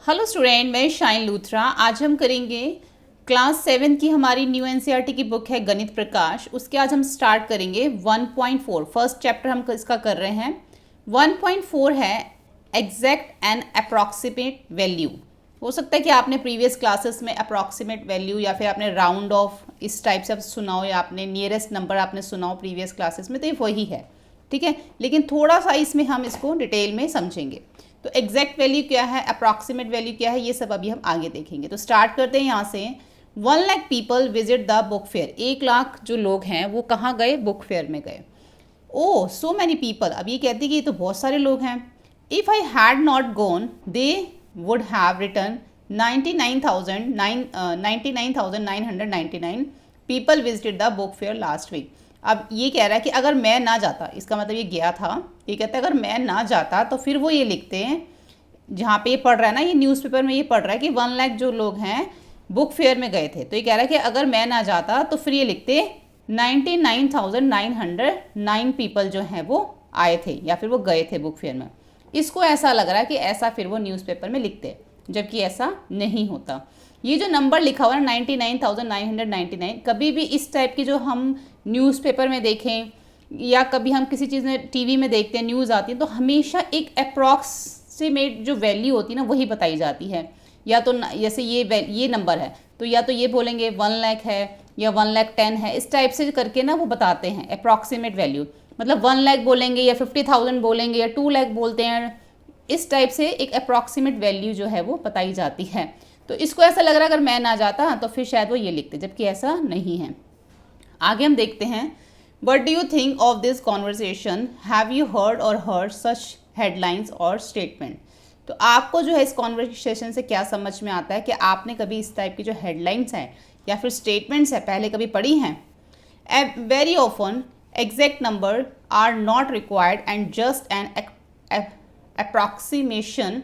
Hello student, मैं shine Luthra. आज हम करेंगे क्लास 7 की हमारी न्यू एनसीईआरटी की बुक है गणित प्रकाश। उसके आज हम स्टार्ट करेंगे 1.4। फर्स्ट चैप्टर हम इसका कर रहे हैं। 1.4 है एग्जैक्ट एंड अप्रॉक्सीमेट वैल्यू। हो सकता है कि आपने प्रीवियस क्लासेस में अप्रॉक्सीमेट वैल्यू या फिर आपने राउंड ऑफ इस टाइप से सुना हो, या आपने नियरेस्ट नंबर आपने सुना हो प्रीवियस क्लासेस में, तो ये वही है, ठीक है। लेकिन थोड़ा सा इसमें हम इसको डिटेल में समझेंगे। तो एग्जैक्ट वैल्यू क्या है, अप्रॉक्सीमेट वैल्यू क्या है, ये सब अभी हम आगे देखेंगे। तो स्टार्ट करते हैं यहाँ से। 1 lakh people visit the book fair. 1 lakh जो लोग हैं वो कहाँ गए, बुक फेयर में गए। ओह सो मैनी पीपल। अब ये कहती है कि ये तो बहुत सारे लोग हैं। If I had not gone they would have return 99,999 people visited the book fair last week. अब ये कह रहा है कि अगर मैं ना जाता, इसका मतलब ये गया था। ये कहता है अगर मैं ना जाता, तो फिर वो ये लिखते हैं जहाँ पे ये पढ़ रहा है ना, ये न्यूज़पेपर में ये पढ़ रहा है कि 1 लाख जो लोग हैं बुक फेयर में गए थे। तो ये कह रहा है कि अगर मैं ना जाता तो फिर ये लिखते 99,909 पीपल जो हैं वो आए थे या फिर वो गए थे बुक फेयर में। इसको ऐसा लग रहा है कि ऐसा फिर वो न्यूज़पेपर में लिखते, जबकि ऐसा नहीं होता। ये जो नंबर लिखा हुआ है 99,999, कभी भी इस टाइप की जो हम न्यूज़पेपर में देखें या कभी हम किसी चीज़ में टीवी में देखते हैं, न्यूज़ आती है, तो हमेशा एक अप्रॉक्सीमेट जो वैल्यू होती है ना वही बताई जाती है। या तो जैसे ये नंबर है तो या तो ये बोलेंगे 1 लाख है या 1,10,000 है, इस टाइप से करके ना वो बताते हैं अप्रॉक्सीमेट वैल्यू। मतलब 1 लाख बोलेंगे या 50,000 बोलेंगे या 2 लाख बोलते हैं, इस टाइप से एक अप्रॉक्सीमेट वैल्यू जो है वो बताई जाती है। तो इसको ऐसा लग रहा है अगर मैं ना जाता तो फिर शायद वो ये लिखते, जबकि ऐसा नहीं है। आगे हम देखते हैं। What do you think of this conversation, have you heard such headlines और स्टेटमेंट। तो आपको जो है इस कॉन्वर्सेशन से क्या समझ में आता है कि आपने कभी इस टाइप की जो हेडलाइंस हैं या फिर स्टेटमेंट्स है पहले कभी पढ़ी हैं। Very often exact number are not required and just an approximation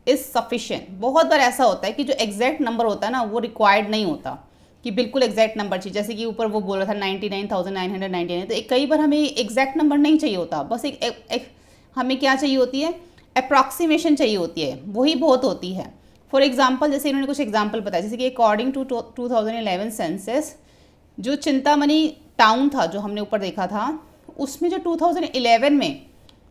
is sufficient. बहुत बार ऐसा होता है कि जो एग्जैक्ट नंबर होता है ना वो रिक्वायर्ड नहीं होता कि बिल्कुल एग्जैक्ट नंबर चाहिए। जैसे कि ऊपर वो बोल रहा था 99,999, तो कई बार हमें एग्जैक्ट नंबर नहीं चाहिए होता, बस एक हमें क्या चाहिए होती है, अप्रॉक्सीमेशन चाहिए होती है, वही बहुत होती है। फॉर एग्जाम्पल, जैसे इन्होंने कुछ एग्जाम्पल बताया, जैसे कि अकॉर्डिंग टू 2011 सेंसस, जो चिंतामणि टाउन था जो हमने ऊपर देखा था, उसमें जो 2011 में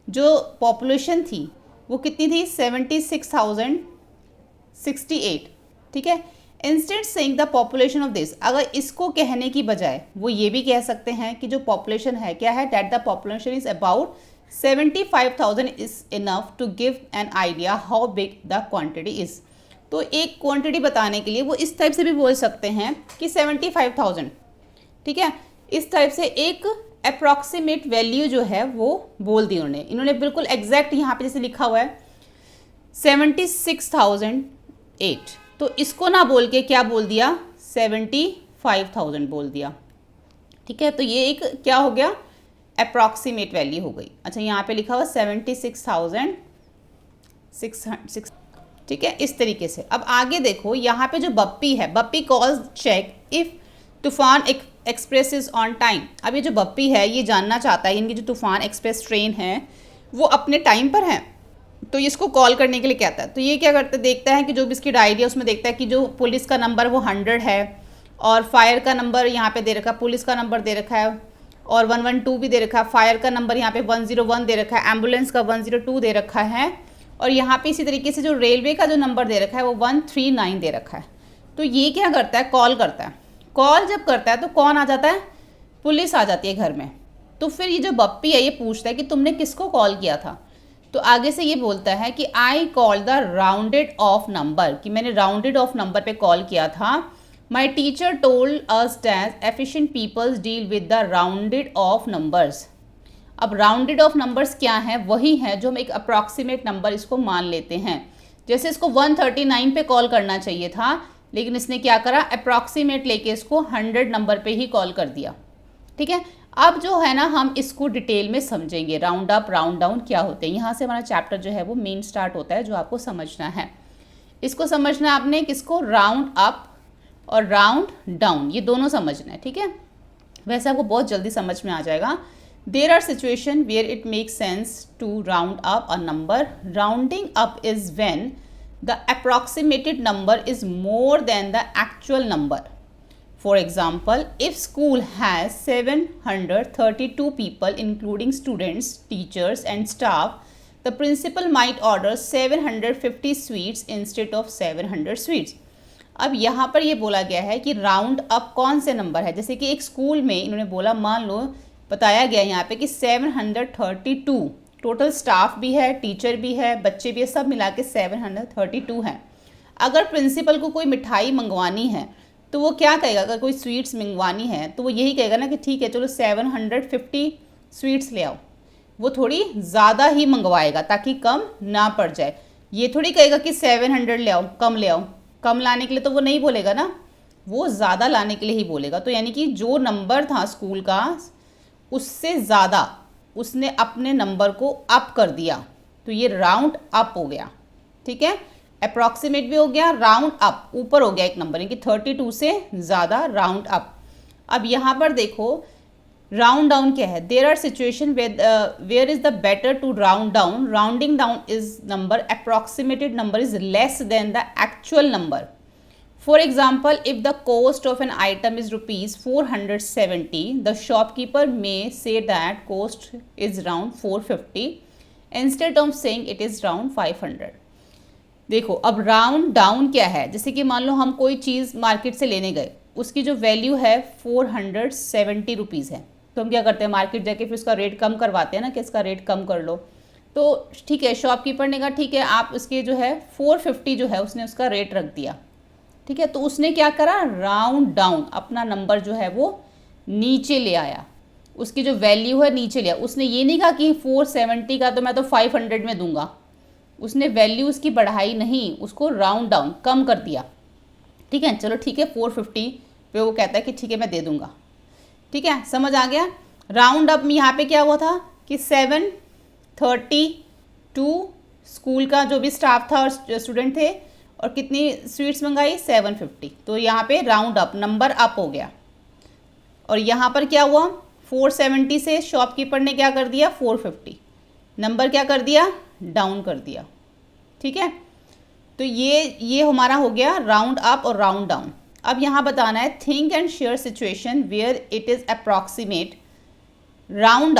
जो पॉपुलेशन थी वो कितनी थी, 76,068, ठीक है। Instead saying the population of this, अगर इसको कहने की बजाय वो ये भी कह सकते हैं कि जो पॉपुलेशन है क्या है, that the population is about 75,000 is enough to give an idea how big the quantity is. तो एक क्वांटिटी बताने के लिए वो इस टाइप से भी बोल सकते हैं कि 75,000, ठीक है। इस टाइप से एक अप्रॉक्सीमेट वैल्यू जो है वो बोल दी इन्होंने बिल्कुल एग्जैक्ट यहाँ पे जैसे लिखा हुआ है 76,008, तो इसको ना बोल के क्या बोल दिया, 75,000 बोल दिया, ठीक है। तो ये एक क्या हो गया, अप्रॉक्सीमेट वैल्यू हो गई। अच्छा, यहाँ पे लिखा हुआ 76,600, ठीक है, इस तरीके से। अब आगे देखो, यहाँ पे जो बप्पी है, बप्पी कॉल्स चेक इफ़ तूफान एक्सप्रेस ऑन टाइम। अब ये जो बप्पी है ये जानना चाहता है इनकी जो तूफान एक्सप्रेस ट्रेन है वो अपने टाइम पर है, तो इसको कॉल करने के लिए कहता है। तो ये क्या करता है, देखता है कि जो भी इसकी डायरी है उसमें देखता है कि जो पुलिस का नंबर वो 100 है, और फायर का नंबर यहाँ पे दे रखा है, पुलिस का नंबर दे रखा है, और 112 भी दे रखा है, फायर का नंबर यहाँ पे 101 दे रखा है, एम्बुलेंस का 102 दे रखा है, और यहाँ पे इसी तरीके से जो रेलवे का जो नंबर दे रखा है वो 139 दे रखा है। तो ये क्या करता है, कॉल करता है। कॉल जब करता है तो कौन आ जाता है, पुलिस आ जाती है घर में। तो फिर ये जो बप्पी है ये पूछता है कि तुमने किसको कॉल किया था। तो आगे से ये बोलता है कि I call the rounded off number, कि मैंने राउंडेड ऑफ नंबर पे कॉल किया था। My teacher told us that efficient peoples deal with the rounded off numbers. अब राउंडेड ऑफ नंबर्स क्या है, वही है जो हम एक अप्रॉक्सीमेट नंबर इसको मान लेते हैं। जैसे इसको 139 पे कॉल करना चाहिए था, लेकिन इसने क्या करा, अप्रॉक्सीमेट लेके इसको 100 नंबर पे ही कॉल कर दिया, ठीक है। अब जो है ना हम इसको डिटेल में समझेंगे, राउंड अप राउंड डाउन क्या होते हैं। यहाँ से हमारा चैप्टर जो है वो मेन स्टार्ट होता है, जो आपको समझना है। इसको समझना है आपने, किसको, राउंड अप और राउंड डाउन, ये दोनों समझना है, ठीक है। वैसे आपको बहुत जल्दी समझ में आ जाएगा। There are situation where it makes sense to round up a number. Rounding up is when the approximated number is more than the actual number. For example, if school has 732 people including students, teachers and staff, the principal might order 750 sweets instead of 700 sweets. अब यहाँ पर ये बोला गया है कि round up कौन से नंबर है। जैसे कि एक स्कूल में इन्होंने बोला, मान लो बताया गया यहाँ पे कि 732 टोटल स्टाफ भी है, टीचर भी है, बच्चे भी है, सब मिला के 732 हैं। अगर प्रिंसिपल को कोई मिठाई मंगवानी है तो वो क्या कहेगा, अगर कोई स्वीट्स मंगवानी है तो वो यही कहेगा ना कि ठीक है चलो 750 स्वीट्स ले आओ। वो थोड़ी ज़्यादा ही मंगवाएगा ताकि कम ना पड़ जाए। ये थोड़ी कहेगा कि 700 ले आओ, कम ले आओ। कम लाने के लिए तो वो नहीं बोलेगा ना, वो ज़्यादा लाने के लिए ही बोलेगा। तो यानी कि जो नंबर था स्कूल का उससे ज़्यादा उसने अपने नंबर को अप कर दिया, तो ये राउंड अप हो गया। ठीक है, अप्रॉक्सीमेट भी हो गया, राउंड अप ऊपर हो गया एक नंबर, यानी कि 32 से ज़्यादा राउंड अप। अब यहाँ पर देखो राउंड डाउन क्या है। There are situation where is the better to round down. Rounding down is number, approximated number is less than the actual number. For example, if the cost of an item is rupees 470, the shopkeeper may say that cost is around 450 instead of saying it is around 500. देखो अब round down क्या है। जैसे कि मान लो हम कोई चीज़ market से लेने गए, उसकी जो वैल्यू है 470 रुपीज़ है, तो हम क्या करते हैं मार्केट जाके फिर उसका रेट कम करवाते हैं ना कि इसका रेट कम कर लो। तो ठीक है, शॉपकीपर ने कहा ठीक है आप उसके जो है 450 जो है उसने उसका रेट रख दिया। ठीक है, तो उसने क्या करा, राउंड डाउन, अपना नंबर जो है वो नीचे ले आया, उसकी जो वैल्यू है नीचे ले आया। उसने ये नहीं कहा कि 470 का तो मैं तो 500 में दूंगा, उसने वैल्यू उसकी बढ़ाई नहीं, उसको राउंड डाउन कम कर दिया। ठीक है, चलो ठीक है 450 पे वो कहता है कि ठीक है मैं दे दूंगा। ठीक है, समझ आ गया। राउंड अप में यहाँ पे क्या हुआ था कि 732 स्कूल का जो भी स्टाफ था और स्टूडेंट थे, और कितनी स्वीट्स मंगाई 750, तो यहाँ पे राउंड अप, नंबर अप हो गया। और यहाँ पर क्या हुआ, 470 से शॉपकीपर ने क्या कर दिया 450, नंबर क्या कर दिया, डाउन कर दिया। ठीक है, तो ये हमारा हो गया राउंड अप और राउंड डाउन। अब यहाँ बताना है think and share situation where it is approximate. Round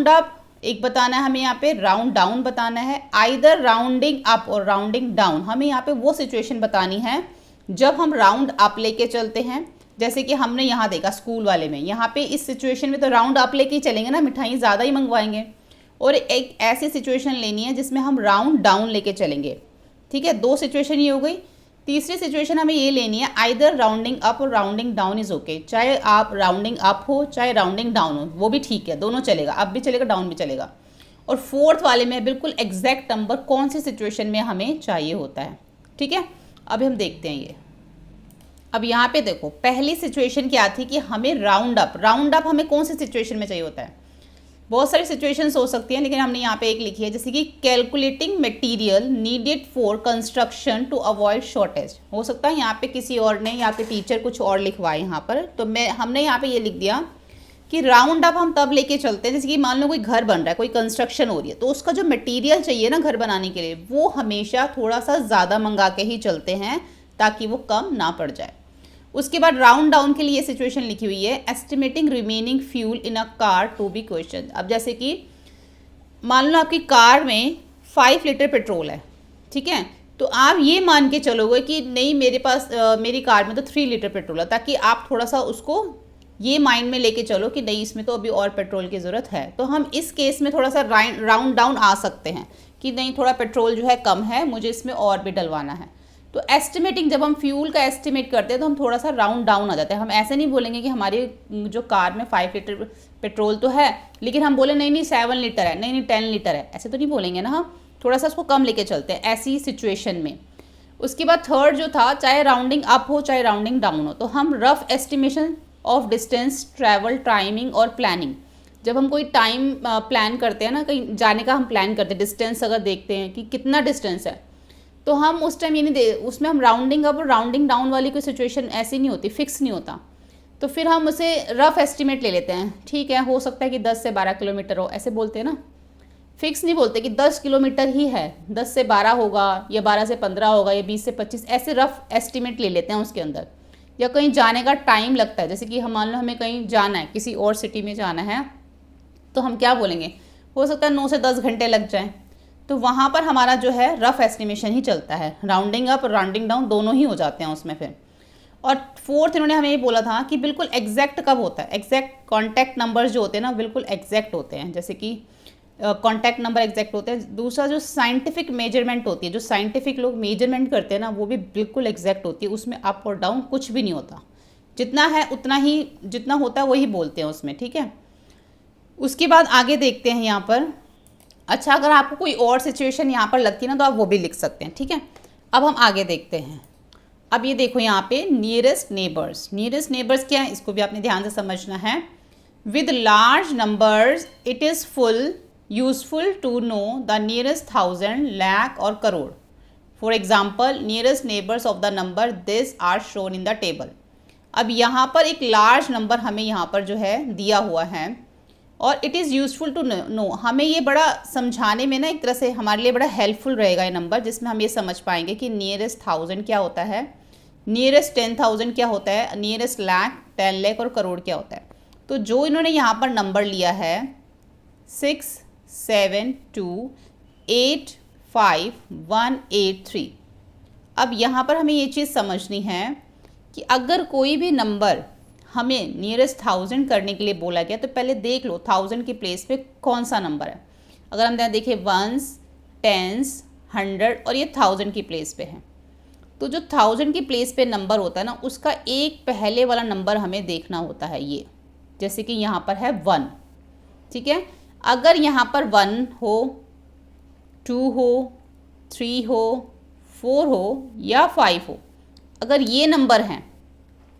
up एक बताना है हमें, यहाँ पे राउंड डाउन बताना है। आइदर राउंडिंग अप और राउंडिंग डाउन, हमें यहाँ पे वो सिचुएशन बतानी है जब हम राउंड अप लेके चलते हैं। जैसे कि हमने यहाँ देखा स्कूल वाले में, यहाँ पे इस सिचुएशन में तो राउंड अप लेके ही चलेंगे ना, मिठाई ज़्यादा ही मंगवाएंगे। और एक ऐसी सिचुएशन लेनी है जिसमें हम राउंड डाउन लेके चलेंगे। ठीक है, दो सिचुएशन ये हो गई। तीसरी सिचुएशन हमें ये लेनी है आइदर राउंडिंग अप और राउंडिंग डाउन इज़ ओके। चाहे आप राउंडिंग अप हो चाहे राउंडिंग डाउन हो, वो भी ठीक है, दोनों चलेगा, अप भी चलेगा डाउन भी चलेगा। और फोर्थ वाले में बिल्कुल एग्जैक्ट नंबर कौन सी सिचुएशन में हमें चाहिए होता है। ठीक है, अभी हम देखते हैं ये। अब यहाँ पे देखो पहली सिचुएशन क्या थी कि हमें राउंड अप हमें कौन सी सिचुएशन में चाहिए होता है। बहुत सारी सिचुएशंस हो सकती हैं, लेकिन हमने यहाँ पे एक लिखी है, जैसे कि calculating material needed for construction to avoid shortage. हो सकता है यहाँ पे किसी और ने, यहाँ पे टीचर कुछ और लिखवाए यहाँ पर, तो हमने यहाँ पे ये लिख दिया कि राउंड अप हम तब लेके चलते हैं जैसे कि मान लो कोई घर बन रहा है, कोई कंस्ट्रक्शन हो रही है, तो उसका जो मटेरियल चाहिए ना घर बनाने के लिए, वो हमेशा थोड़ा सा ज़्यादा मंगा के ही चलते हैं ताकि वो कम ना पड़ जाए। उसके बाद राउंड डाउन के लिए सिचुएशन लिखी हुई है, estimating remaining fuel in a car to be question. अब जैसे कि मान लो आपकी कार में 5 लीटर पेट्रोल है, ठीक है, तो आप ये मान के चलोगे कि नहीं मेरे पास मेरी कार में तो 3 लीटर पेट्रोल है, ताकि आप थोड़ा सा उसको ये माइंड में लेके चलो कि नहीं इसमें तो अभी और पेट्रोल की ज़रूरत है। तो हम इस केस में थोड़ा सा राउंड डाउन आ सकते हैं कि नहीं थोड़ा पेट्रोल जो है कम है, मुझे इसमें और भी डलवाना है। तो एस्टिमेटिंग, जब हम फ्यूल का एस्टिमेट करते हैं तो हम थोड़ा सा राउंड डाउन आ जाते हैं। हम ऐसे नहीं बोलेंगे कि हमारी जो कार में 5 लीटर पेट्रोल तो है, लेकिन हम बोले नहीं 7 लीटर है, नहीं 10 लीटर है, ऐसे तो नहीं बोलेंगे ना। हम थोड़ा सा उसको कम लेके चलते हैं ऐसी सिचुएशन में। उसके बाद थर्ड जो था, चाहे राउंडिंग अप हो चाहे राउंडिंग डाउन हो, तो हम rough estimation of distance, travel, timing और प्लानिंग। जब हम कोई टाइम प्लान करते हैं ना, कहीं जाने का हम प्लान करते हैं, डिस्टेंस अगर देखते हैं कि कितना डिस्टेंस है, तो हम उस टाइम ये नहीं उसमें हम राउंडिंग अप और राउंडिंग डाउन वाली कोई सिचुएशन ऐसी नहीं होती, फिक्स नहीं होता, तो फिर हम उसे रफ एस्टिमेट ले लेते हैं। ठीक है, हो सकता है कि 10 से 12 किलोमीटर हो, ऐसे बोलते हैं ना, फिक्स नहीं बोलते कि 10 किलोमीटर ही है, 10 से 12 होगा या 12 से 15 होगा या 20 से 25, ऐसे रफ एस्टिमेट ले लेते हैं उसके अंदर। या कहीं जाने का टाइम लगता है, जैसे कि हम मान लो हमें कहीं जाना है, किसी और सिटी में जाना है, तो हम क्या बोलेंगे, हो सकता है 9 से 10 घंटे लग जाएं। तो वहाँ पर हमारा जो है रफ एस्टिमेशन ही चलता है, राउंडिंग अप और राउंडिंग डाउन दोनों ही हो जाते हैं उसमें फिर। और फोर्थ इन्होंने हमें ये बोला था कि बिल्कुल एग्जैक्ट कब होता है, एग्जैक्ट कॉन्टैक्ट नंबर्स जो होते हैं ना बिल्कुल एग्जैक्ट होते हैं, जैसे कि कॉन्टैक्ट नंबर एग्जैक्ट होते हैं। दूसरा जो साइंटिफिक मेजरमेंट होती है, जो साइंटिफिक लोग मेजरमेंट करते हैं ना, वो भी बिल्कुल एग्जैक्ट होती है, उसमें अप और डाउन कुछ भी नहीं होता, जितना है उतना ही, जितना होता है वही बोलते हैं उसमें, ठीक है। उसके बाद आगे देखते हैं यहाँ पर। अच्छा, अगर आपको कोई और सिचुएशन यहाँ पर लगती है ना तो आप वो भी लिख सकते हैं, ठीक है। अब हम आगे देखते हैं। अब ये देखो यहाँ पे नियरेस्ट नेबर्स, नियरेस्ट नेबर्स क्या है इसको भी आपने ध्यान से समझना है। With large numbers it is full useful to know the nearest 1000, lakh और crore. For example nearest neighbours of the number this are shown in the table. अब यहाँ पर एक लार्ज नंबर हमें यहाँ पर जो है दिया हुआ है और it is useful to know, हमें ये बड़ा समझाने में ना एक तरह से हमारे लिए बड़ा हेल्पफुल रहेगा ये नंबर, जिसमें हम ये समझ पाएंगे कि नियरेस्ट 1000 क्या होता है, नियरेस्ट 10,000 क्या होता है, नियरेस्ट लाख 10 लाख और करोड़ क्या होता है। तो जो इन्होंने यहाँ पर नंबर लिया है 672851183। अब यहाँ पर हमें ये चीज़ समझनी है कि अगर कोई भी नंबर हमें नियरेस्ट 1000 करने के लिए बोला गया तो पहले देख लो 1000 की प्लेस पे कौन सा नंबर है। अगर हम देखें 1s, 10s, 100 और ये 1000 की प्लेस पे है, तो जो 1000 की प्लेस पे नंबर होता है ना उसका एक पहले वाला नंबर हमें देखना होता है, ये जैसे कि यहाँ पर है 1, ठीक है। अगर यहाँ पर 1 हो, 2 हो, 3 हो, 4 हो या 5 हो, अगर ये नंबर हैं,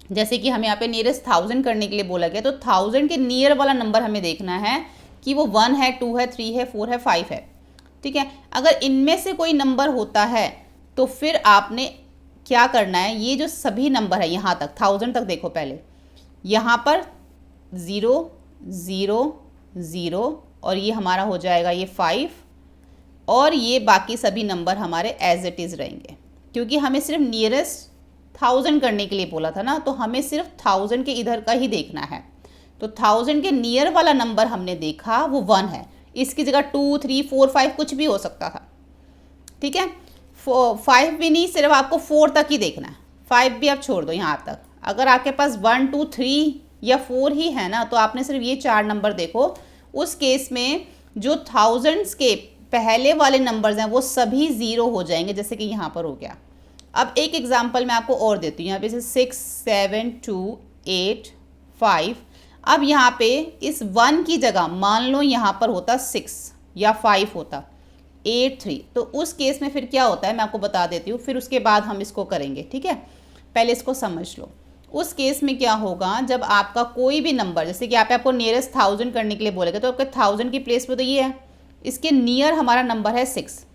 जैसे कि हमें यहाँ पे नियरेस्ट 1000 करने के लिए बोला गया, तो 1000 के नियर वाला नंबर हमें देखना है कि वो 1 है, 2 है, 3 है, 4 है, 5 है, ठीक है। अगर इनमें से कोई नंबर होता है तो फिर आपने क्या करना है, ये जो सभी नंबर है यहाँ तक 1000 तक देखो, पहले यहाँ पर 0 0 0 और ये हमारा हो जाएगा ये 5 और ये बाकी सभी नंबर हमारे एज इट इज़ रहेंगे, क्योंकि हमें सिर्फ नियरेस्ट 1000 करने के लिए बोला था ना, तो हमें सिर्फ 1000 के इधर का ही देखना है। तो 1000 के नियर वाला नंबर हमने देखा वो 1 है, इसकी जगह 2 3 4 5 कुछ भी हो सकता था, ठीक है। 5 भी नहीं, सिर्फ आपको 4 तक ही देखना है, 5 भी आप छोड़ दो यहाँ तक। अगर आपके पास 1 2 3 या 4 ही है ना तो आपने सिर्फ ये 4 नंबर देखो। उस केस में जो 1000s के पहले वाले नंबर्स हैं वो सभी 0 हो जाएंगे, जैसे कि यहाँ पर हो गया। अब एक एग्जांपल मैं आपको और देती हूँ, यहाँ पे 6 7 2 8 5। अब यहाँ पे इस 1 की जगह मान लो यहाँ पर होता 6 या 5 होता 8 3, तो उस केस में फिर क्या होता है मैं आपको बता देती हूँ, फिर उसके बाद हम इसको करेंगे, ठीक है। पहले इसको समझ लो। उस केस में क्या होगा, जब आपका कोई भी नंबर, जैसे कि यहाँ पे आपको नियरेस्ट 1000 करने के लिए बोलेगा, तो आपके 1000 की प्लेस पे तो ये है, इसके नियर हमारा नंबर है 6।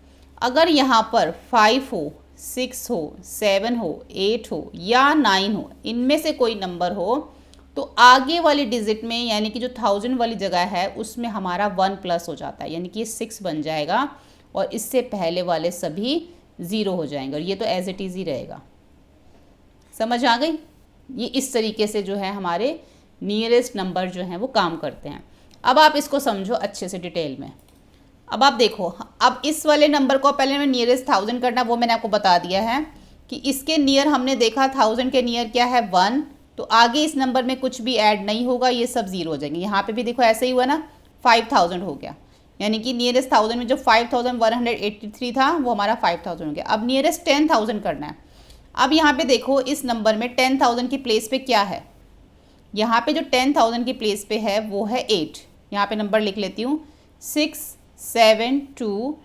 अगर यहाँ पर 5 हो, 6 हो, 7 हो, 8 हो या 9 हो, इनमें से कोई नंबर हो, तो आगे वाली डिजिट में यानी कि जो 1000 वाली जगह है उसमें हमारा 1 प्लस हो जाता है, यानी कि ये 6 बन जाएगा और इससे पहले वाले सभी 0 हो जाएंगे और ये तो एज इट इज़ ही रहेगा। समझ आ गई? ये इस तरीके से जो है हमारे नियरेस्ट नंबर जो हैं वो काम करते हैं। अब आप इसको समझो अच्छे से डिटेल में। अब आप देखो, अब इस वाले नंबर को पहले मैं नियरेस्ट 1000 करना वो मैंने आपको बता दिया है कि इसके नियर हमने देखा 1000 के नियर क्या है 1, तो आगे इस नंबर में कुछ भी ऐड नहीं होगा, ये सब 0 हो जाएंगे। यहाँ पे भी देखो ऐसे ही हुआ ना, 5000 हो गया, यानी कि नियरेस्ट 1000 में जो 5183 था वो हमारा 5000 हो गया। अब नियरेस्ट 10000 करना है। अब यहाँ पे देखो इस नंबर में 10000 की प्लेस पे क्या है, यहाँ पे जो 10000 की प्लेस पे है वो है 8। यहाँ पे नंबर लिख लेती हूँ 6 7 2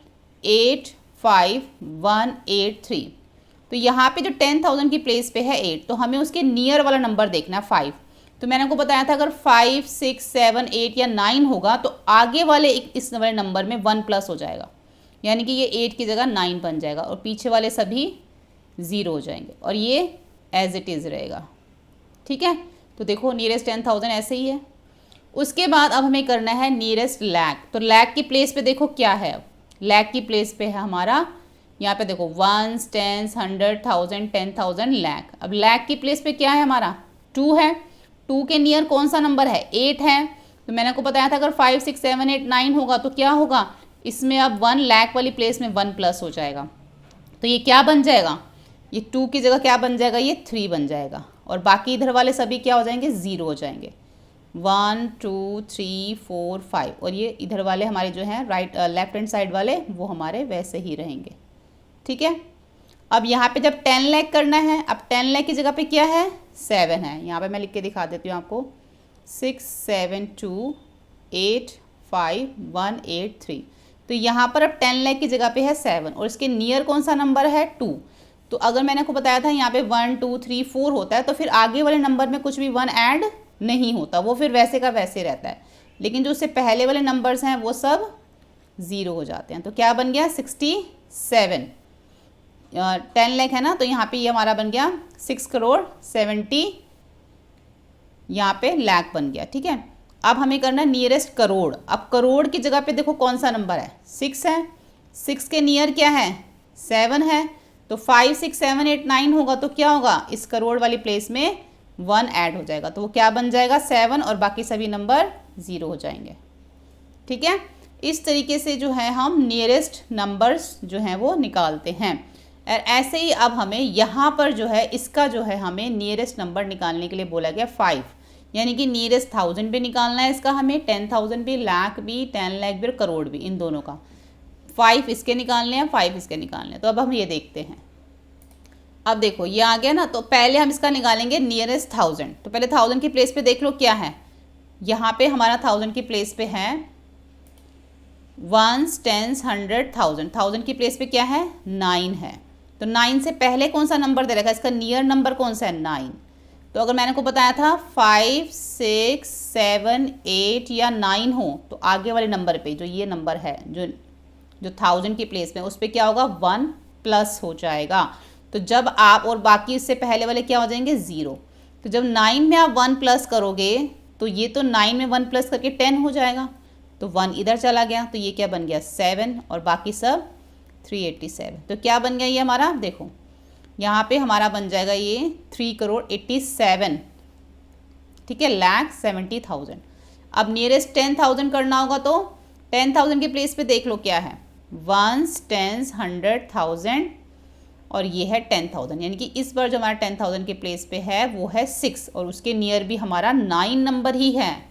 8 5 1 8 3। तो यहाँ पे जो 10000 की प्लेस पे है 8, तो हमें उसके नियर वाला नंबर देखना है 5। तो मैंने आपको बताया था अगर 5 6 7 8 या 9 होगा तो आगे वाले इस वाले नंबर में 1 प्लस हो जाएगा, यानी कि ये 8 की जगह 9 बन जाएगा और पीछे वाले सभी 0 हो जाएंगे और ये एज इट इज़ रहेगा, ठीक है। तो देखो नियरेस्ट 10000 ऐसे ही है। उसके बाद अब हमें करना है नियरेस्ट लैक। तो लैक की प्लेस पे देखो क्या है, लैक की प्लेस पे है हमारा, यहाँ पे देखो वंस, टेंस, 100, 1000, 10,000, लैक। अब लैक की प्लेस पे क्या है हमारा 2 है। 2 के नियर कौन सा नंबर है 8 है। तो मैंने आपको बताया था अगर 5, 6, 7, 8, 9 होगा तो क्या होगा, इसमें अब 1 लैक वाली प्लेस में 1 प्लस हो जाएगा। तो ये क्या बन जाएगा, ये 2 की जगह क्या बन जाएगा, ये 3 बन जाएगा। और बाकी इधर वाले सभी क्या हो जाएंगे, 0 हो जाएंगे। 1, 2, 3, 4, 5 और ये इधर वाले हमारे जो हैं राइट लेफ्ट हैंड साइड वाले वो हमारे वैसे ही रहेंगे। ठीक है। अब यहाँ पे जब 10 लाख करना है, अब 10 लाख की जगह पे क्या है 7 है। यहाँ पे मैं लिख के दिखा देती हूँ आपको, 6, 7, 2, 8, 5, 1, 8, 3। तो यहाँ पर अब 10 लाख की जगह पे है 7 और इसके नियर कौन सा नंबर है 2। तो अगर मैंने आपको बताया था यहाँ पे 1, 2, 3, 4 होता है तो फिर आगे वाले नंबर में कुछ भी 1 ऐड नहीं होता, वो फिर वैसे का वैसे रहता है। लेकिन जो उससे पहले वाले नंबर्स हैं वो सब 0 हो जाते हैं। तो क्या बन गया 67, 10 लाख है ना, तो यहाँ पे ये हमारा बन गया 6 करोड़ 70 यहाँ पे लाख बन गया। ठीक है। अब हमें करना है नियरेस्ट करोड़। अब करोड़ की जगह पे देखो कौन सा नंबर है 6 है। 6 के नियर क्या है 7 है। तो 5, 6, 7, 8, 9 होगा तो क्या होगा, इस करोड़ वाली प्लेस में 1 ऐड हो जाएगा। तो वो क्या बन जाएगा 7 और बाकी सभी नंबर 0 हो जाएंगे। ठीक है। इस तरीके से जो है हम नियरेस्ट नंबर्स जो हैं वो निकालते हैं। और ऐसे ही अब हमें यहाँ पर जो है इसका जो है हमें नियरेस्ट नंबर निकालने के लिए बोला गया 5, यानी कि नियरेस्ट 1000 भी निकालना है इसका हमें, 10,000 भी, लाख भी, 10 लाख भी, करोड़ भी, इन दोनों का 5 इसके निकालने हैं, 5 इसके निकालने हैं। तो अब हम ये देखते हैं। अब देखो ये आ गया ना, तो पहले हम इसका निकालेंगे नियरेस्ट 1000। तो पहले 1000 की प्लेस पे देख लो क्या है, यहाँ पे हमारा 1000 की प्लेस पे है वंस, टेंस, 100, 1000। 1000 की प्लेस पे क्या है 9 है। तो 9 से पहले कौन सा नंबर दे रखा है, इसका नियर नंबर कौन सा है 9। तो अगर मैंने को बताया था 5, 6, 7, 8 या 9 हो तो आगे वाले नंबर पे जो ये नंबर है जो 1000 की प्लेस में उस पर क्या होगा 1 प्लस हो जाएगा। तो जब आप और बाकी इससे पहले वाले क्या हो जाएंगे 0। तो जब 9 में आप 1 प्लस करोगे तो ये तो 9 में 1 प्लस करके 10 हो जाएगा, तो 1 इधर चला गया, तो ये क्या बन गया 7 और बाकी सब 387। तो क्या बन गया ये हमारा, देखो यहाँ पे हमारा बन जाएगा ये 3 करोड़ 87, ठीक है, लाख 70,000। अब नियरेस्ट 10,000 करना होगा तो 10,000 के प्लेस पे देख लो क्या है वंस, टेंस, 100, 1000 और ये है 10,000, यानी कि इस बार जो हमारा 10,000 के प्लेस पे है वो है 6 और उसके नियर भी हमारा 9 नंबर ही है।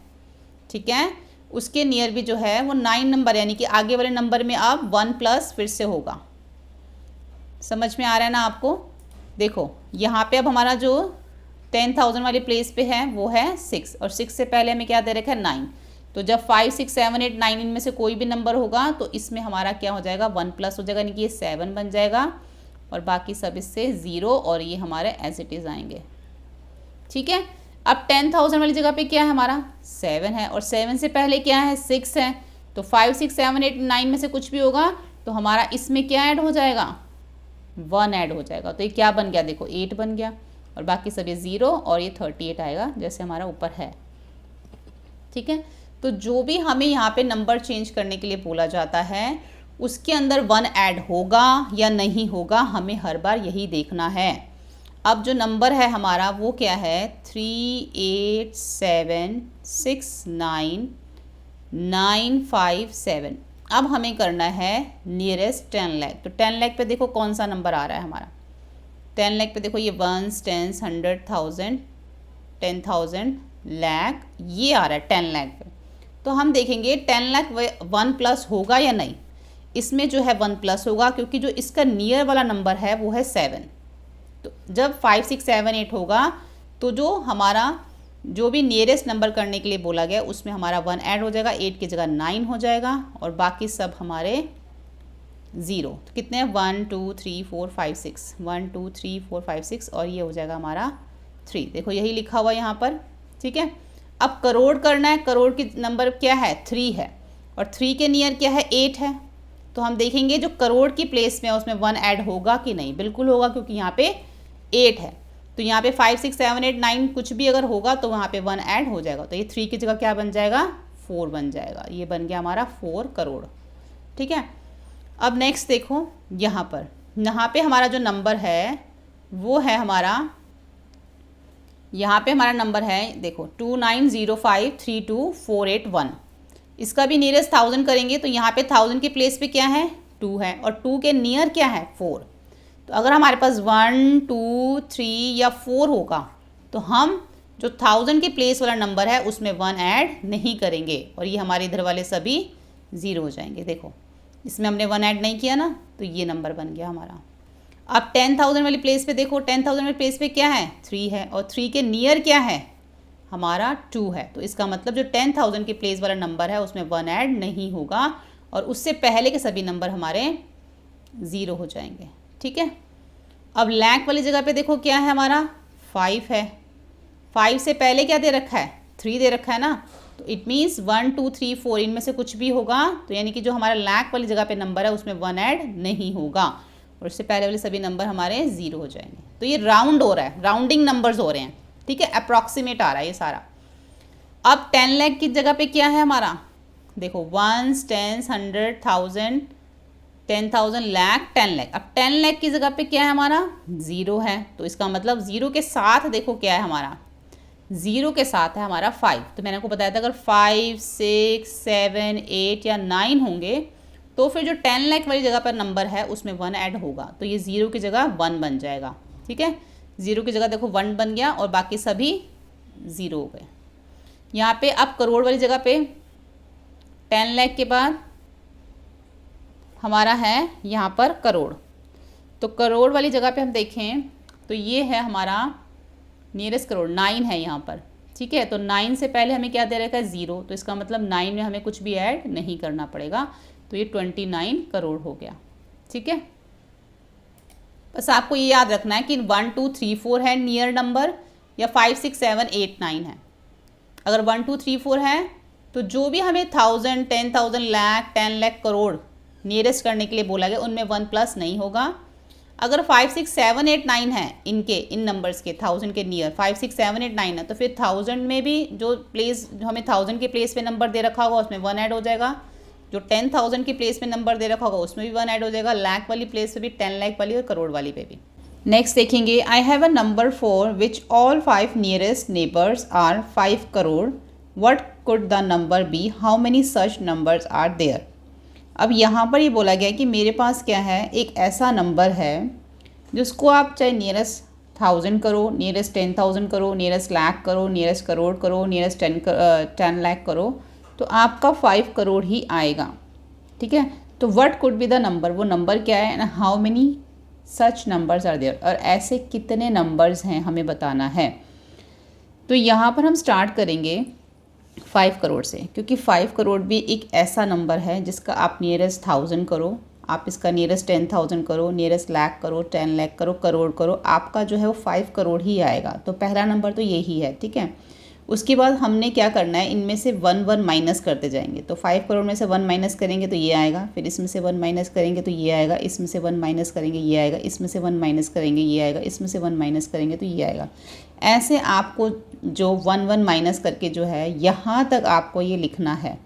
ठीक है, उसके नियर भी जो है वो 9 नंबर, यानी कि आगे वाले नंबर में अब 1 प्लस फिर से होगा। समझ में आ रहा है ना आपको। देखो यहाँ पे अब हमारा जो 10,000 वाली प्लेस पे है वो है 6 और 6 से पहले हमें क्या दे रखा है 9। तो जब 5, 6, 7, 8, 9 इनमें से कोई भी नंबर होगा तो इसमें हमारा क्या हो जाएगा 1 प्लस हो जाएगा, यानी कि ये 7 बन जाएगा और बाकी सब इससे 0 और ये हमारे एज इट इज़ आएंगे। ठीक है। अब 10,000 वाली जगह पे क्या है हमारा 7 है और 7 से पहले क्या है 6 है। तो 5, 6, 7, 8, 9 में से कुछ भी होगा तो हमारा इसमें क्या ऐड हो जाएगा 1 ऐड हो जाएगा। तो ये क्या बन गया, देखो 8 बन गया और बाकी सब ये 0 और ये 38 आएगा जैसे हमारा ऊपर है। ठीक है। तो जो भी हमें यहाँ पे नंबर चेंज करने के लिए बोला जाता है उसके अंदर 1 ऐड होगा या नहीं होगा, हमें हर बार यही देखना है। अब जो नंबर है हमारा वो क्या है 3876995 अब हमें करना है नियरेस्ट 10 लाख। तो 10 लाख पे देखो कौन सा नंबर आ रहा है हमारा 10 लाख पे देखो ये वंस, टेंस, 100, 1000, 10,000, लाख, ये आ रहा है 10 लाख पे। तो हम देखेंगे 10 लाख 1 प्लस होगा या नहीं। इसमें जो है 1 प्लस होगा क्योंकि जो इसका नियर वाला नंबर है वो है 7। तो जब 5, 6, 7, 8 होगा तो जो हमारा जो भी नियरेस्ट नंबर करने के लिए बोला गया उसमें हमारा 1 ऐड हो जाएगा, 8 की जगह 9 हो जाएगा और बाकी सब हमारे 0। तो कितने हैं 1, 2, 3, 4, 5, 6, 1, 2, 3, 4, 5, 6 और ये हो जाएगा हमारा 3। देखो यही लिखा हुआ यहाँ पर। ठीक है। अब करोड़ करना है, करोड़ की नंबर क्या है 3 है और 3 के नियर क्या है 8 है। तो हम देखेंगे जो करोड़ की प्लेस में है उसमें 1 ऐड होगा कि नहीं, बिल्कुल होगा क्योंकि यहाँ पे 8 है। तो यहाँ पे 5 6 7 8 9 कुछ भी अगर होगा तो वहाँ पे 1 ऐड हो जाएगा, तो ये 3 की जगह क्या बन जाएगा, 4 बन जाएगा। ये बन गया हमारा 4 करोड़। ठीक है, अब नेक्स्ट देखो यहाँ पे हमारा जो नंबर है वो है हमारा, यहाँ पे हमारा नंबर है देखो 29053248 इसका भी नियरेस्ट 1000 करेंगे तो यहाँ पे 1000 के प्लेस पे क्या है, 2 है, और 2 के नियर क्या है, 4। तो अगर हमारे पास 1 2 3 या 4 होगा तो हम जो 1000 के प्लेस वाला नंबर है उसमें 1 ऐड नहीं करेंगे, और ये हमारे इधर वाले सभी 0 हो जाएंगे। देखो इसमें हमने 1 ऐड नहीं किया ना, तो ये नंबर बन गया हमारा। अब 10,000 वाली प्लेस पे देखो, 10,000 वाली प्लेस पे क्या है, 3 है, और 3 के नियर क्या है हमारा, 2 है। तो इसका मतलब जो 10,000 के प्लेस वाला नंबर है उसमें 1 ऐड नहीं होगा, और उससे पहले के सभी नंबर हमारे 0 हो जाएंगे। ठीक है, अब लैख वाली जगह पे देखो क्या है हमारा, 5 है। 5 से पहले क्या दे रखा है, 3 दे रखा है ना, तो इट मीन्स 1 2 3 4 इनमें से कुछ भी होगा, तो यानी कि जो हमारा लैख वाली जगह पे नंबर है उसमें 1 ऐड नहीं होगा, और इससे पहले वाले सभी नंबर हमारे 0 हो जाएंगे। तो ये राउंड हो रहा है, राउंडिंग नंबर्स हो रहे हैं। ठीक है, अप्रॉक्सीमेट आ रहा है ये सारा। अब 10 लाख की जगह पे क्या है हमारा, देखो 1 10 100 1000 10,000 लाख 10 लाख। अब 10 लाख की जगह पे क्या है हमारा, 0 है, तो इसका मतलब 0 के साथ देखो क्या है हमारा, 0 के साथ है हमारा 5। तो मैंने आपको बताया था अगर 5 6 7 8 या 9 होंगे तो फिर जो 10 लाख वाली जगह पर नंबर है उसमें 1 ऐड होगा, तो ये 0 की जगह 1 बन जाएगा। ठीक है, 0 की जगह देखो 1 बन गया और बाकी सभी 0 हो गए। यहाँ पे अब करोड़ वाली जगह पे 10 लाख के बाद हमारा है यहाँ पर करोड़, तो करोड़ वाली जगह पे हम देखें तो ये है हमारा नियरेस्ट करोड़, 9 है यहाँ पर। ठीक है, तो 9 से पहले हमें क्या दे रखा है, 0, तो इसका मतलब 9 में हमें कुछ भी ऐड नहीं करना पड़ेगा, तो ये 29 करोड़ हो गया। ठीक है, बस आपको ये याद रखना है कि 1 2 3 4 है नियर नंबर, या 5 6 7 8 9 है। अगर 1 2 3 4 है तो जो भी हमें 1000 10,000 लाख 10 लाख करोड़ नियरेस्ट करने के लिए बोला गया उनमें 1 प्लस नहीं होगा। अगर 5 6 7 8 9 है इन नंबर्स के 1000 के नियर 5 6 7 8 9 है, तो फिर 1000 में भी जो हमें 1000 के प्लेस पे नंबर दे रखा होगा उसमें 1 ऐड हो जाएगा, जो 10,000 की प्लेस में नंबर दे रखा होगा उसमें भी 1 ऐड हो जाएगा, लाख वाली प्लेस पे भी, 10 लाख वाली और करोड़ वाली पे भी। नेक्स्ट देखेंगे, I have a number 4 which all 5 nearest neighbours are 5 crore, what could the number be, how many such numbers are there. अब यहाँ पर ये बोला गया कि मेरे पास क्या है, एक ऐसा नंबर है जिसको आप चाहे नियरेस्ट 1000 करो, नियरेस्ट 10,000 करो, नियरेस्ट लाख करो, नियरेस्ट करोड़ करो, नियरेस्ट 10 लाख करो, तो आपका 5 करोड़ ही आएगा। ठीक है, तो what could be the number, वो नंबर क्या है, and how many such numbers are there, और ऐसे कितने नंबर्स हैं हमें बताना है। तो यहाँ पर हम स्टार्ट करेंगे 5 करोड़ से, क्योंकि 5 करोड़ भी एक ऐसा नंबर है जिसका आप नियरेस्ट 1000 करो, आप इसका नियरेस्ट 10,000 करो, नियरेस्ट लाख करो, 10 लाख करो, करोड़ करो, आपका जो है वो 5 करोड़ ही आएगा। तो पहला नंबर तो यही है। ठीक है, उसके बाद हमने क्या करना है, इनमें से 1 1 माइनस करते जाएंगे, तो 5 करोड़ में से 1 माइनस करेंगे तो ये आएगा, फिर इसमें से 1 माइनस करेंगे तो ये आएगा, इसमें से 1 माइनस करेंगे ये आएगा, इसमें से 1 माइनस करेंगे ये आएगा, इसमें से 1 माइनस करेंगे तो ये आएगा। ऐसे आपको जो 1 1 माइनस करके जो है यहाँ तक आपको ये लिखना है।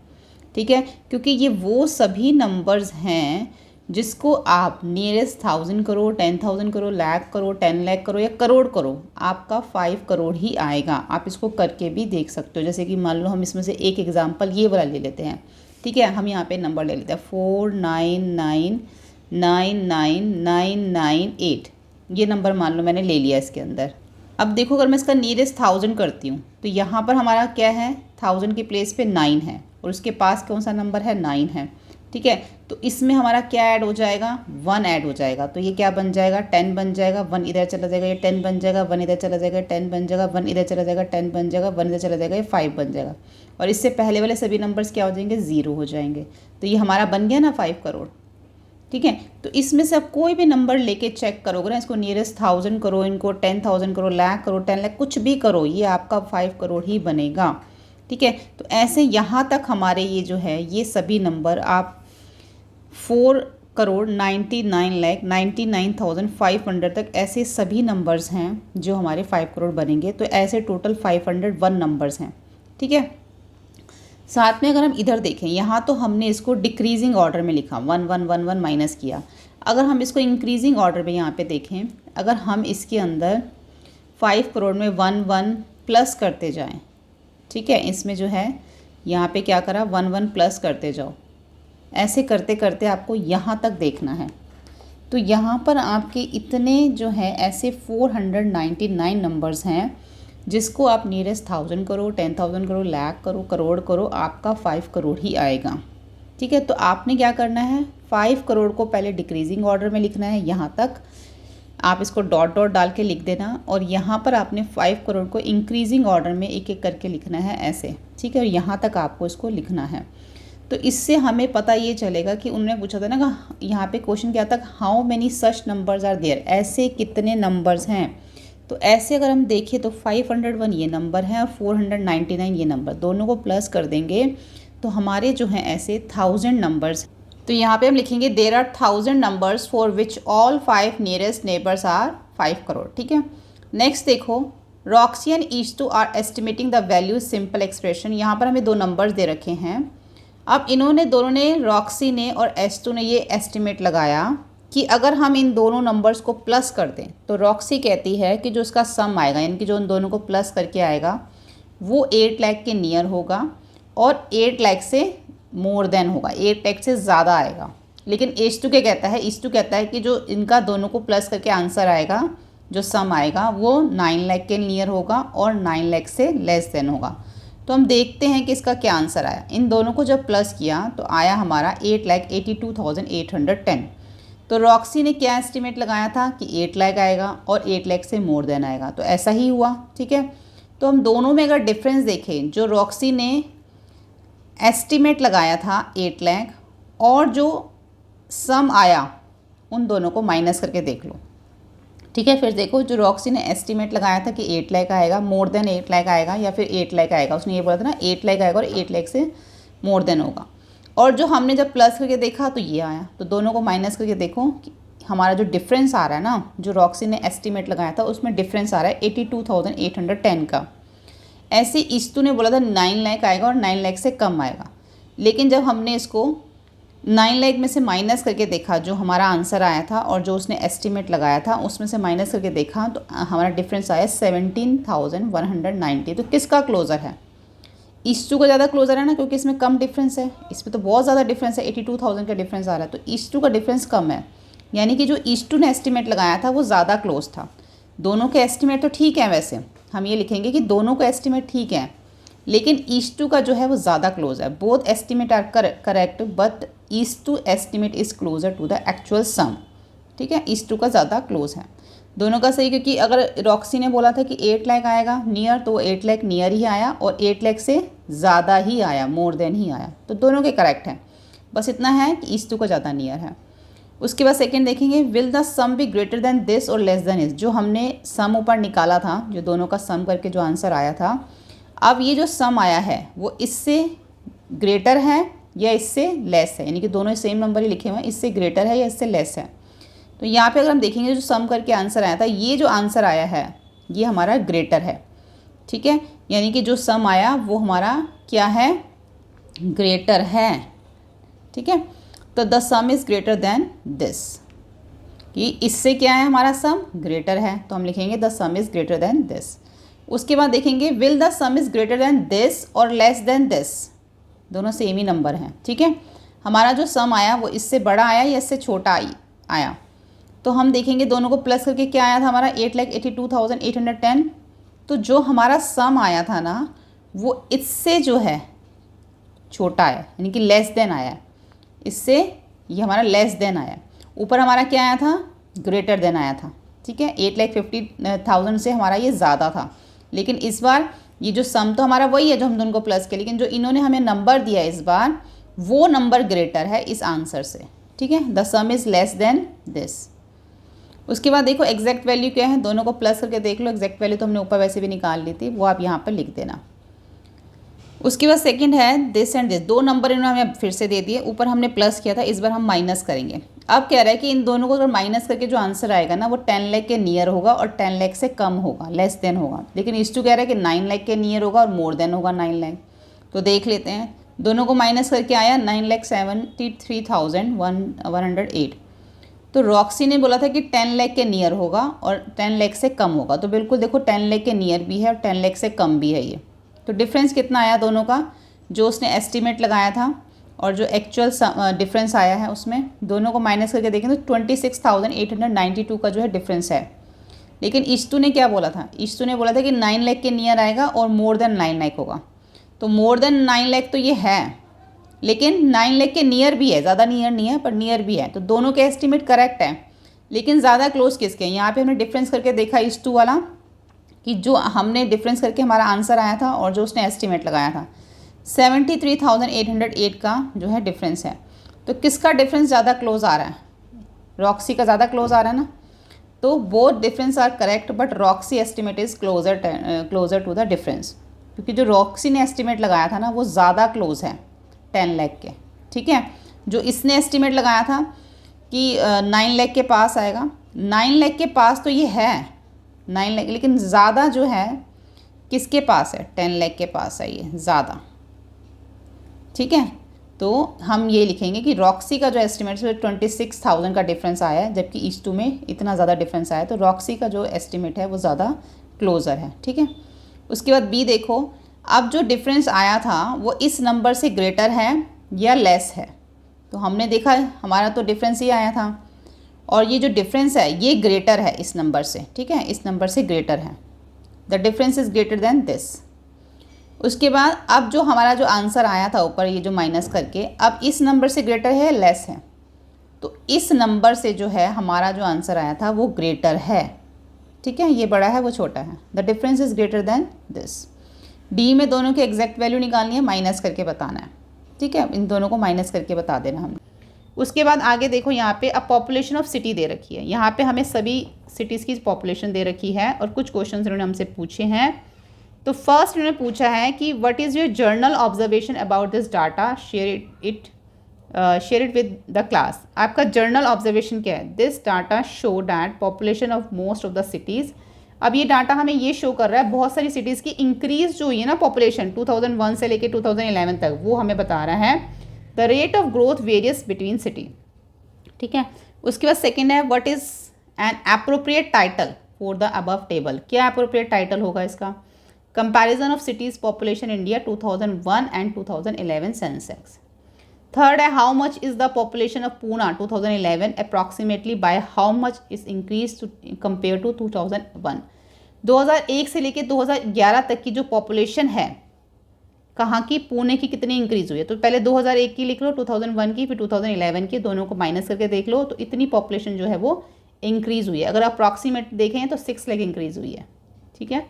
ठीक है, क्योंकि ये वो सभी नंबर्स हैं जिसको आप नियरेस्ट 1000 करो, 10,000 करो, लाख करो, 10 लाख करो या करोड़ करो, आपका 5 करोड़ ही आएगा। आप इसको करके भी देख सकते हो। जैसे कि मान लो हम इसमें से एक एग्जांपल ये वाला ले लेते हैं। ठीक है, हम यहाँ पे नंबर ले लेते हैं 4999998, ये नंबर मान लो मैंने ले लिया इसके अंदर। अब देखो अगर मैं इसका नियरेस्ट 1000 करती हूँ तो यहाँ पर हमारा क्या है, 1000 की प्लेस पे 9 है और उसके पास कौन सा नंबर है, 9 है। ठीक है, तो इसमें हमारा क्या ऐड हो जाएगा, 1 ऐड हो जाएगा, तो ये क्या बन जाएगा, 10 बन जाएगा, 1 इधर चला जाएगा, ये 10 बन जाएगा, 1 इधर चला जाएगा, 10 बन जाएगा, 1 इधर चला जाएगा, 10 बन जाएगा, 1 इधर चला जाएगा, ये 5 बन जाएगा, और इससे पहले वाले सभी नंबर्स क्या हो जाएंगे, 0 हो जाएंगे। तो ये हमारा बन गया ना 5 करोड़। ठीक है, तो इसमें से आप कोई भी नंबर लेके चेक करोगे ना, इसको नियरेस्ट 1000 करो, इनको 10,000 करो, लाख करो, 10 लाख, कुछ भी करो, ये आपका 5 करोड़ ही बनेगा। ठीक है, तो ऐसे यहाँ तक हमारे ये जो है ये सभी नंबर आप 4 करोड़ 99,99,500 तक ऐसे सभी नंबर्स हैं जो हमारे 5 करोड़ बनेंगे। तो ऐसे टोटल 501 नंबर्स हैं, ठीक है। साथ में अगर हम इधर देखें, यहाँ तो हमने इसको डिक्रीजिंग ऑर्डर में लिखा, 1 1 1 1 माइनस किया। अगर हम इसको इंक्रीजिंग ऑर्डर में यहाँ पे देखें, अगर हम इसके अंदर 5 करोड़ में 1 1 प्लस करते जाएं, ठीक है, इसमें जो है यहाँ पे क्या करा, 1 1 प्लस करते जाओ, ऐसे करते करते आपको यहाँ तक देखना है। तो यहाँ पर आपके इतने जो हैं ऐसे 499 नंबर्स हैं जिसको आप नियरेस्ट 1000 करो, 10,000 करो, लाख करो, करोड़ करो, आपका 5 करोड़ ही आएगा, ठीक है। तो आपने क्या करना है, 5 करोड़ को पहले डिक्रीजिंग ऑर्डर में लिखना है, यहाँ तक आप इसको डॉट डॉट डाल के लिख देना, और यहाँ पर आपने 5 करोड़ को इंक्रीजिंग ऑर्डर में एक एक करके लिखना है ऐसे, ठीक है। और यहाँ तक आपको इसको लिखना है। तो इससे हमें पता ये चलेगा कि उन्होंने पूछा था ना, यहाँ पे क्वेश्चन क्या था, how many such numbers are there, ऐसे कितने नंबर्स हैं। तो ऐसे अगर हम देखें तो 501 ये नंबर है और 499 ये नंबर, दोनों को प्लस कर देंगे तो हमारे जो हैं ऐसे 1000 नंबर्स। तो यहाँ पे हम लिखेंगे there are 1000 numbers for which all 5 nearest neighbours are 5 crore, ठीक है। नेक्स्ट देखो, रॉक्सी एंड ईस्टू are estimating the value simple expression. यहाँ पर हमें 2 नंबर्स दे रखे हैं। अब इन्होंने दोनों ने, रॉक्सी ने और एस्टू ने, ये एस्टिमेट लगाया कि अगर हम इन दोनों नंबर्स को प्लस कर दें तो रॉक्सी कहती है कि जो इसका सम आएगा, यानी कि जो इन दोनों को प्लस करके आएगा वो 8 लाख के नियर होगा और 8 लाख से मोर देन होगा, 8 लाख से ज़्यादा आएगा। लेकिन ईस्टू क्या कहता है, ईस्टू कहता है कि जो इनका दोनों को प्लस करके आंसर आएगा, जो सम आएगा वो 9 लाख के नियर होगा और 9 लाख से लेस देन होगा। तो हम देखते हैं कि इसका क्या आंसर आया। इन दोनों को जब प्लस किया तो आया हमारा 8,82,810। तो रॉक्सी ने क्या एस्टिमेट लगाया था कि 8 लाख आएगा और 8 लाख से मोर देन आएगा, तो ऐसा ही हुआ, ठीक है। तो हम दोनों में अगर डिफरेंस देखें, जो रॉक्सी ने एस्टिमेट लगाया था 8 लाख और जो सम आया, उन दोनों को माइनस करके देख लो, ठीक है। फिर देखो, जो रॉक्सी ने एस्टिमेट लगाया था कि 8 लाख आएगा, मोर देन 8 लाख आएगा, या फिर 8 लाख आएगा, उसने ये बोला था ना 8 लाख आएगा और 8 लाख से मोर देन होगा। और जो हमने जब प्लस करके देखा तो ये आया। तो दोनों को माइनस करके देखो कि हमारा जो डिफरेंस आ रहा है ना, जो रॉक्सी ने एस्टिमेट लगाया था उसमें डिफरेंस आ रहा है 82,810 का। ऐसे ईस्टू ने बोला था 9 लाख आएगा और 9 लाख से कम आएगा। लेकिन जब हमने इसको 9 लाख में से माइनस करके देखा, जो हमारा आंसर आया था और जो उसने एस्टिमेट लगाया था उसमें से माइनस करके देखा, तो हमारा डिफरेंस आया 17,190। तो किसका क्लोज़र है, ईस्टू का ज़्यादा क्लोज़र है ना, क्योंकि इसमें कम डिफरेंस है। इसमें तो बहुत ज़्यादा डिफरेंस है, 82,000 का डिफरेंस आ रहा है, तो ईस्टू का डिफरेंस कम है, यानी कि जो ईस्टू ने एस्टिमेट लगाया था वो ज़्यादा क्लोज था। दोनों के एस्टिमेट तो ठीक है, वैसे हम ये लिखेंगे कि दोनों के एस्टिमेट ठीक हैं, लेकिन ईस्टू का जो है वो ज़्यादा क्लोज है। Both estimate are correct but ईस्टू estimate is closer to the actual sum, ठीक है। ईस्टू का ज़्यादा क्लोज है, दोनों का सही, क्योंकि अगर रॉक्सी ने बोला था कि 8 लाख आएगा नियर, तो 8 लाख नियर ही आया और 8 लाख से ज़्यादा ही आया, मोर देन ही आया। तो दोनों के करेक्ट हैं, बस इतना है कि ईस्टू का ज़्यादा नियर है। उसके बाद सेकंड देखेंगे, will the sum be greater than this और लेस देन इस। जो हमने सम ऊपर निकाला था, जो दोनों का सम करके जो आंसर आया था, अब ये जो सम आया है वो इससे ग्रेटर है या इससे लेस है, यानी कि दोनों सेम नंबर ही लिखे हुए हैं, इससे ग्रेटर है या इससे लेस है। तो यहाँ पे अगर हम देखेंगे जो सम करके आंसर आया था, ये जो आंसर आया है ये हमारा ग्रेटर है, ठीक है। यानी कि जो सम आया वो हमारा क्या है, ग्रेटर है, ठीक है। तो the some is greater than this, कि इससे क्या है, हमारा सम ग्रेटर है, तो हम लिखेंगे the some is greater than this. उसके बाद देखेंगे will the some is greater than this और लेस देन दिस, दोनों सेम ही नंबर हैं, ठीक है। हमारा जो सम आया वो इससे बड़ा आया या इससे छोटा आया, तो हम देखेंगे दोनों को प्लस करके क्या आया था हमारा 8,82,810। तो जो हमारा सम आया था ना वो इससे जो है छोटा है, यानी कि लेस देन आया है, इससे ये हमारा लेस देन आया। ऊपर हमारा क्या आया था, ग्रेटर देन आया था, ठीक है। 8,50,000 से हमारा ये ज़्यादा था, लेकिन इस बार ये जो सम तो हमारा वही है जो हम दोनों को प्लस किया, लेकिन जो इन्होंने हमें नंबर दिया इस बार वो नंबर ग्रेटर है इस आंसर से, ठीक है। The some is less than this. उसके बाद देखो एग्जैक्ट वैल्यू क्या है, दोनों को प्लस करके देख लो। एग्जैक्ट वैल्यू तो हमने ऊपर वैसे भी निकाल ली थी, वो आप यहाँ पर लिख देना। उसके बाद सेकंड है दिस एंड दिस, दो नंबर इन्होंने हमें फिर से दे दिए, ऊपर हमने प्लस किया था, इस बार हम माइनस करेंगे। अब कह रहा है कि इन दोनों को अगर माइनस करके जो आंसर आएगा ना वो 10 लाख के नियर होगा और 10 लाख से कम होगा, लेस देन होगा। लेकिन इस टू कह रहा है कि 9 लाख के नियर होगा और मोर देन होगा 9 लाख। तो देख लेते हैं, दोनों को माइनस करके आया 9,73,108। तो रॉक्सी ने बोला था कि 10 लाख के नियर होगा और 10 लाख से कम होगा, तो बिल्कुल देखो 10 लाख के नियर भी है और 10 लाख से कम भी है ये। तो डिफरेंस कितना आया दोनों का, जो उसने एस्टिमेट लगाया था और जो एक्चुअल डिफरेंस आया है उसमें दोनों को माइनस करके देखें तो 26,892 का जो है डिफरेंस है। लेकिन ईशतू ने क्या बोला था, ईशतू ने बोला था कि 9 लाख के नियर आएगा और मोर देन 9 लाख होगा। तो मोर देन 9 लाख तो ये है, लेकिन 9 लाख के नियर भी है, ज़्यादा नियर नहीं है पर नियर भी है। तो दोनों के एस्टिमेट करेक्ट है, लेकिन ज़्यादा क्लोज किसके हैं। यहाँ पे हमने डिफरेंस करके देखा ईशतू वाला कि जो हमने डिफरेंस करके हमारा आंसर आया था और जो उसने एस्टिमेट लगाया था 73,808 का जो है डिफरेंस है। तो किसका डिफरेंस ज़्यादा क्लोज आ रहा है, रॉक्सी का ज़्यादा क्लोज आ रहा है ना। तो both difference are correct but proxy estimate is closer to the difference, क्योंकि जो रॉक्सी ने एस्टिमेट लगाया था ना वो ज़्यादा क्लोज है 10 लाख के। ठीक है, जो इसने एस्टिमेट लगाया था कि 9 लाख के पास आएगा, 9 लाख के पास तो ये है 9 लाख, लेकिन ज़्यादा जो है किसके पास है, 10 लाख के पास है ये ज़्यादा। ठीक है, तो हम ये लिखेंगे कि रॉक्सी का जो एस्टिमेट है 26,000 का डिफरेंस आया है, जबकि ईशतू में इतना ज़्यादा डिफरेंस आया है। तो रॉक्सी का जो एस्टिमेट है वो ज़्यादा क्लोज़र है। ठीक है, उसके बाद बी देखो, अब जो डिफरेंस आया था वो इस नंबर से ग्रेटर है या लेस है। तो हमने देखा हमारा तो डिफरेंस ही आया था और ये जो डिफरेंस है ये ग्रेटर है इस नंबर से। ठीक है, इस नंबर से ग्रेटर है, the difference is greater than this. उसके बाद अब जो हमारा जो आंसर आया था ऊपर ये जो माइनस करके, अब इस नंबर से ग्रेटर है लेस है। तो इस नंबर से जो है हमारा जो आंसर आया था वो ग्रेटर है। ठीक है, ये बड़ा है वो छोटा है, the difference is greater than this. D में दोनों की एग्जैक्ट वैल्यू निकालनी है, माइनस करके बताना है। ठीक है, इन दोनों को माइनस करके बता देना हमने। उसके बाद आगे देखो, यहाँ पे अब पॉपुलेशन ऑफ सिटी दे रखी है, यहाँ पे हमें सभी सिटीज़ की पॉपुलेशन दे रखी है और कुछ क्वेश्चन इन्होंने हमसे पूछे हैं। तो फर्स्ट इन्होंने पूछा है कि what is your journal observation about this data, share it with the class. आपका जर्नल ऑब्जर्वेशन क्या है, this data show that population of most of the cities. अब ये डाटा हमें ये शो कर रहा है बहुत सारी सिटीज़ की इंक्रीज जो हुई है ना पॉपुलेशन 2001 से लेके 2011 तक, वो हमें बता रहा है the rate of growth varies between city. ठीक है, उसके बाद सेकेंड है what is an appropriate title for the above table. क्या एप्रोप्रिएट टाइटल होगा इसका, comparison of cities population India 2001 and 2011 census. Third है how much is the population of Poona 2011 approximately by how much is increase compare to 2001। 2001 से लेके 2011 तक की जो population है कहाँ की, पुणे की कितनी इंक्रीज हुई है। तो पहले 2001 की लिख लो, 2001 की, फिर 2011 की, दोनों को माइनस करके देख लो तो इतनी पॉपुलेशन जो है वो इंक्रीज हुई है। अगर अप्रॉक्सीमेट देखें तो 6 लाख इंक्रीज हुई है। ठीक है,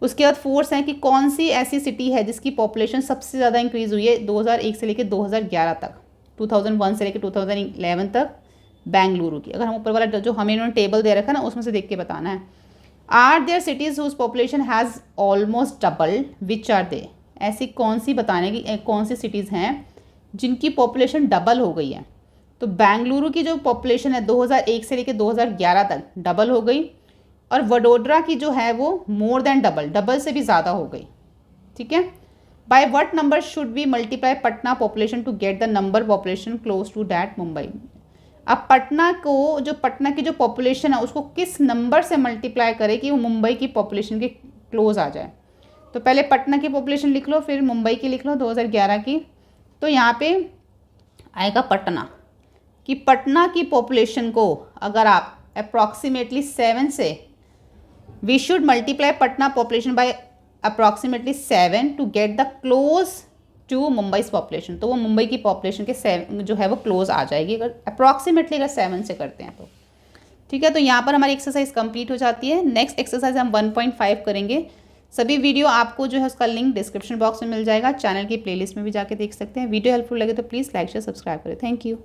उसके बाद फोर्स है कि कौन सी ऐसी सिटी है जिसकी पॉपुलेशन सबसे ज़्यादा इंक्रीज़ हुई है 2001 से लेकर 2011 तक, 2001 से लेकर 2011 तक बेंगलुरु की। अगर हम ऊपर वाला जो हमें इन्होंने टेबल दे रखा है ना उसमें से देख के बताना है। Are there cities whose population has almost double, which are they. ऐसी कौन सी बताने की कौन सी सिटीज़ हैं जिनकी पॉपुलेशन डबल हो गई है। तो बेंगलुरु की जो पॉपुलेशन है 2001 से लेकर 2011 तक डबल हो गई और वडोदरा की जो है वो मोर देन डबल से भी ज़्यादा हो गई। ठीक है, by what number should we multiply Patna population to get the number population close to that Mumbai. अब पटना की जो पॉपुलेशन है उसको किस नंबर से मल्टीप्लाई करे कि वो मुंबई की पॉपुलेशन के क्लोज आ जाए। तो पहले पटना की पॉपुलेशन लिख लो, फिर मुंबई की लिख लो 2011 की। तो यहाँ पे आएगा पटना कि पटना की पॉपुलेशन को अगर आप अप्रॉक्सीमेटली 7 से we should multiply Patna population by approximately 7 to get the close to Mumbai's population। तो वो मुंबई की पॉपुलेशन के 7 जो है वो क्लोज आ जाएगी अगर अप्रॉक्सीमेटली अगर 7 से करते हैं तो। ठीक है, तो यहाँ पर हमारी एक्सरसाइज कंप्लीट हो जाती है। नेक्स्ट एक्सरसाइज हम 1.5 करेंगे। सभी वीडियो आपको जो है उसका लिंक डिस्क्रिप्शन बॉक्स में मिल जाएगा, चैनल की प्लेलिस्ट में भी जाके देख सकते हैं। वीडियो हेल्पफुल लगे तो प्लीज़ लाइक शेयर सब्सक्राइब करें। Thank you.